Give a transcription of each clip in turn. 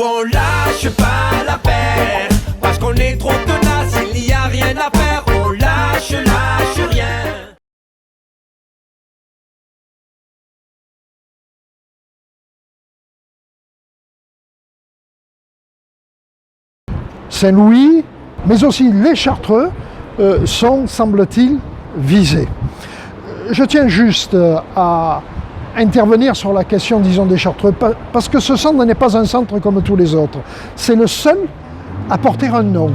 on lâche pas la paire, parce qu'on est trop tenace, il n'y a rien à faire. On lâche rien. Saint-Louis, mais aussi les Chartreux sont, semble-t-il, visés. Je tiens juste à intervenir sur la question, disons, des Chartreux, parce que ce centre n'est pas un centre comme tous les autres. C'est le seul à porter un nom,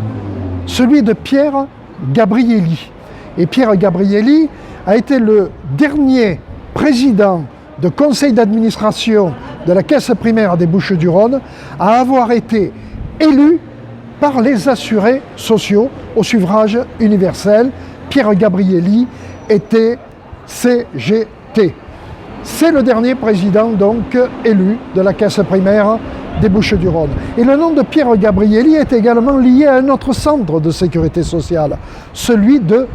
celui de Pierre Gabrielli. Et Pierre Gabrielli a été le dernier président de conseil d'administration de la Caisse primaire des Bouches-du-Rhône à avoir été élu par les assurés sociaux au suffrage universel. Pierre Gabrielli était CGT. C'est le dernier président donc élu de la Caisse primaire des Bouches-du-Rhône. Et le nom de Pierre Gabrielli est également lié à un autre centre de sécurité sociale, celui de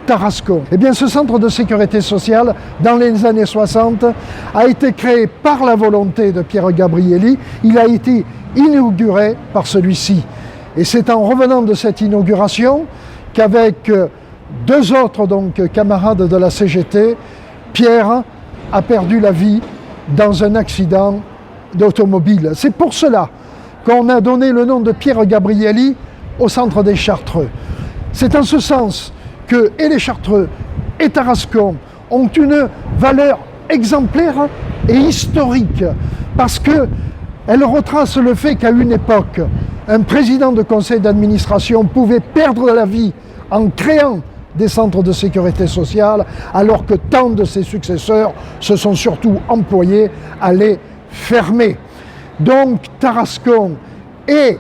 Tarascon. Eh bien, ce centre de sécurité sociale, dans les années 60, a été créé par la volonté de Pierre Gabrielli. Il a été inauguré par celui-ci. Et c'est en revenant de cette inauguration qu'avec deux autres camarades de la CGT, Pierre a perdu la vie dans un accident d'automobile. C'est pour cela qu'on a donné le nom de Pierre Gabrielli au centre des Chartreux. C'est en ce sens que et les Chartreux et Tarascon ont une valeur exemplaire et historique, parce qu'elle retrace le fait qu'à une époque, un président de conseil d'administration pouvait perdre la vie en créant des centres de sécurité sociale, alors que tant de ses successeurs se sont surtout employés à les fermer. Donc Tarascon et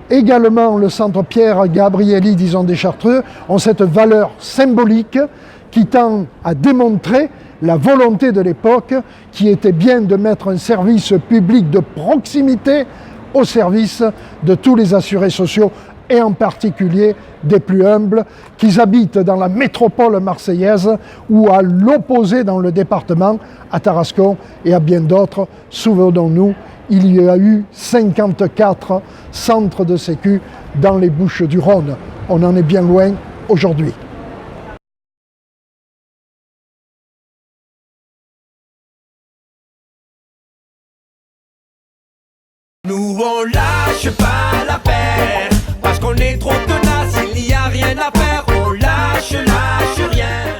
également le centre Pierre Gabrielli, disons, des Chartreux, ont cette valeur symbolique qui tend à démontrer la volonté de l'époque, qui était bien de mettre un service public de proximité au service de tous les assurés sociaux, et en particulier des plus humbles, qui habitent dans la métropole marseillaise ou à l'opposé dans le département, à Tarascon et à bien d'autres. Souvenons-nous, il y a eu 54 centres de sécu dans les Bouches-du-Rhône. On en est bien loin aujourd'hui. Nous on lâche pas la paire, parce qu'on est trop tenace, il n'y a rien à faire. On lâche rien.